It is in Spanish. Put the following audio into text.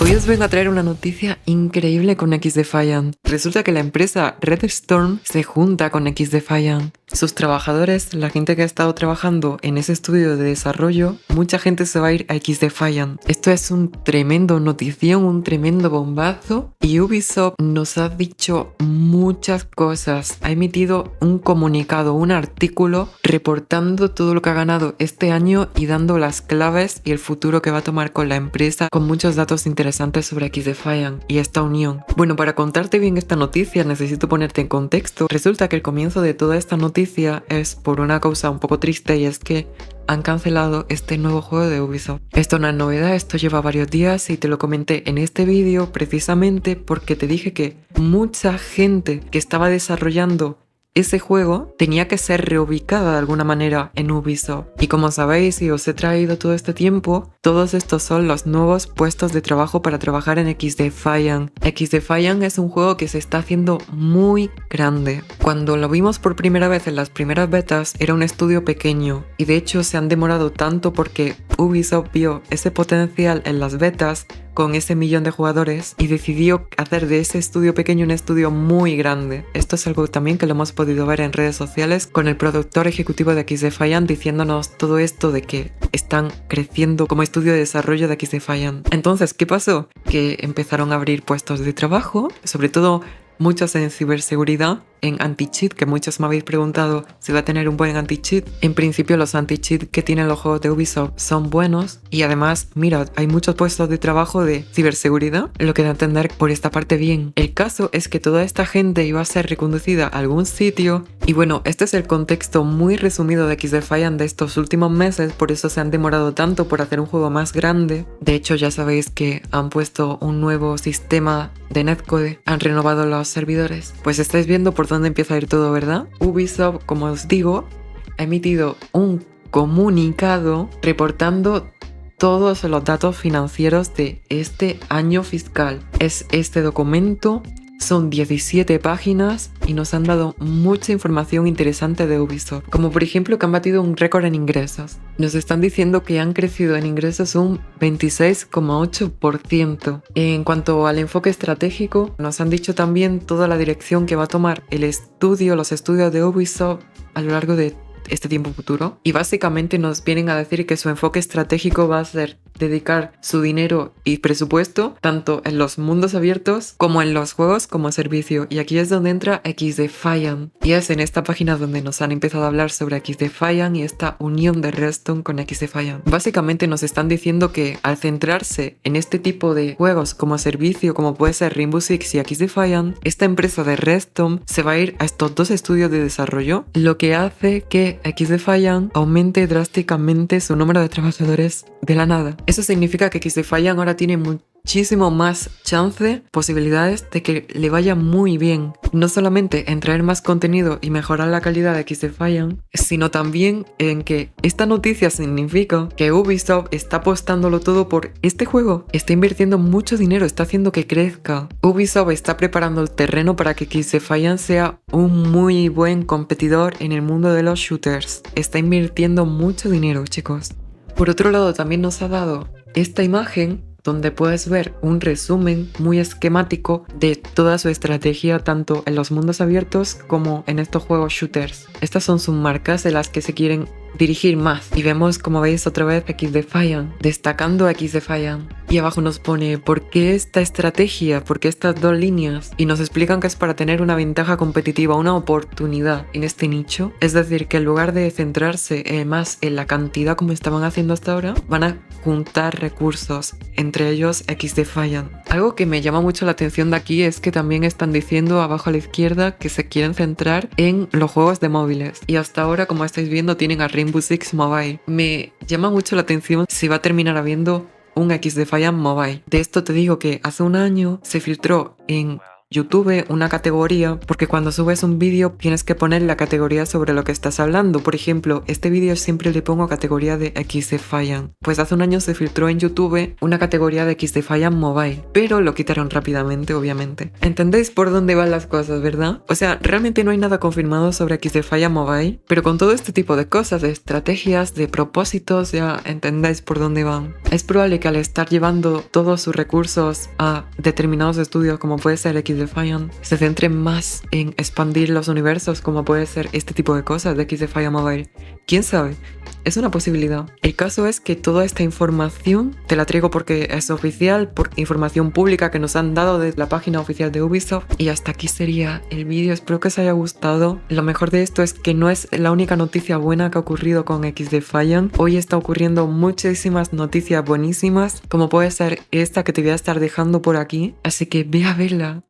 Hoy os vengo a traer una noticia increíble con XDefiant. Resulta que la empresa Red Storm se junta con XDefiant. Sus trabajadores, la gente que ha estado trabajando en ese estudio de desarrollo, mucha gente se va a ir a XDefiant. Esto es un tremendo notición, un tremendo bombazo. Y Ubisoft nos ha dicho muchas cosas. Ha emitido un comunicado, un artículo reportando todo lo que ha ganado este año y dando las claves y el futuro que va a tomar con la empresa, con muchos datos interesantes sobre XDefiant y esta unión. Bueno, para contarte bien esta noticia necesito ponerte en contexto. Resulta que el comienzo de toda esta noticia es por una causa un poco triste, y es que han cancelado este nuevo juego de Ubisoft. Esto no es novedad, esto lleva varios días y te lo comenté en este vídeo precisamente porque te dije que mucha gente que estaba desarrollando ese juego tenía que ser reubicada de alguna manera en Ubisoft. Y como sabéis y os he traído todo este tiempo, todos estos son los nuevos puestos de trabajo para trabajar en XDefiant. XDefiant es un juego que se está haciendo muy grande. Cuando lo vimos por primera vez en las primeras betas era un estudio pequeño, y de hecho se han demorado tanto porque Ubisoft vio ese potencial en las betas con ese millón de jugadores y decidió hacer de ese estudio pequeño un estudio muy grande. Esto es algo también que lo hemos podido ver en redes sociales con el productor ejecutivo de XDefiant diciéndonos todo esto de que están creciendo como estudio de desarrollo de XDefiant. Entonces, ¿qué pasó? Que empezaron a abrir puestos de trabajo, sobre todo muchos en ciberseguridad, en anti-cheat, que muchos me habéis preguntado si va a tener un buen anti-cheat. En principio los anti-cheat que tienen los juegos de Ubisoft son buenos, y además, mira, hay muchos puestos de trabajo de ciberseguridad, lo que da a entender por esta parte bien. El caso es que toda esta gente iba a ser reconducida a algún sitio, y bueno, este es el contexto muy resumido de XDefiant de estos últimos meses, por eso se han demorado tanto por hacer un juego más grande. De hecho, ya sabéis que han puesto un nuevo sistema de netcode, han renovado los servidores. Pues estáis viendo por dónde empieza a ir todo, ¿verdad? Ubisoft, como os digo, ha emitido un comunicado reportando todos los datos financieros de este año fiscal. Es este documento, son 17 páginas y nos han dado mucha información interesante de Ubisoft, como por ejemplo que han batido un récord en ingresos. Nos están diciendo que han crecido en ingresos un 26,8%. En cuanto al enfoque estratégico, nos han dicho también toda la dirección que va a tomar los estudios de Ubisoft a lo largo de este tiempo futuro. Y básicamente nos vienen a decir que su enfoque estratégico va a ser dedicar su dinero y presupuesto tanto en los mundos abiertos como en los juegos como servicio. Y aquí es donde entra XDefiant. Y es en esta página donde nos han empezado a hablar sobre XDefiant y esta unión de Redstone con XDefiant. Básicamente nos están diciendo que al centrarse en este tipo de juegos como servicio, como puede ser Rainbow Six y XDefiant, esta empresa de Redstone se va a ir a estos dos estudios de desarrollo, lo que hace que XDefiant aumente drásticamente su número de trabajadores de la nada. Eso significa que XDefiant ahora tiene muchísimo más chance, posibilidades de que le vaya muy bien. No solamente en traer más contenido y mejorar la calidad de XDefiant, sino también en que esta noticia significa que Ubisoft está apostándolo todo por este juego. Está invirtiendo mucho dinero, está haciendo que crezca. Ubisoft está preparando el terreno para que XDefiant sea un muy buen competidor en el mundo de los shooters. Está invirtiendo mucho dinero, chicos. Por otro lado, también nos ha dado esta imagen donde puedes ver un resumen muy esquemático de toda su estrategia tanto en los mundos abiertos como en estos juegos shooters. Estas son sus marcas de las que se quieren dirigir más. Y vemos, como veis, otra vez XDefiant, destacando a XDefiant. Y abajo nos pone ¿por qué esta estrategia? ¿Por qué estas dos líneas? Y nos explican que es para tener una ventaja competitiva, una oportunidad en este nicho. Es decir, que en lugar de centrarse más en la cantidad como estaban haciendo hasta ahora, van a juntar recursos, entre ellos XDefiant. Algo que me llama mucho la atención de aquí es que también están diciendo abajo a la izquierda que se quieren centrar en los juegos de móviles. Y hasta ahora, como estáis viendo, tienen a Rainbow Six Mobile. Me llama mucho la atención si va a terminar habiendo un XDefiant Mobile. De esto te digo que hace un año se filtró en YouTube una categoría, porque cuando subes un vídeo tienes que poner la categoría sobre lo que estás hablando. Por ejemplo, este vídeo siempre le pongo categoría de XDefiant. Pues hace un año se filtró en YouTube una categoría de XDefiant Mobile, pero lo quitaron rápidamente, obviamente. ¿Entendéis por dónde van las cosas, verdad? O sea, realmente no hay nada confirmado sobre XDefiant Mobile, pero con todo este tipo de cosas, de estrategias, de propósitos, ya entendéis por dónde van. Es probable que al estar llevando todos sus recursos a determinados estudios como puede ser XDefiant, se centre más en expandir los universos como puede ser este tipo de cosas de XDefiant Mobile. ¿Quién sabe? Es una posibilidad. El caso es que toda esta información te la traigo porque es oficial, por información pública que nos han dado de la página oficial de Ubisoft. Y hasta aquí sería el vídeo. Espero que os haya gustado. Lo mejor de esto es que no es la única noticia buena que ha ocurrido con XDefiant. Hoy está ocurriendo muchísimas noticias buenísimas, como puede ser esta que te voy a estar dejando por aquí. Así que ve a verla.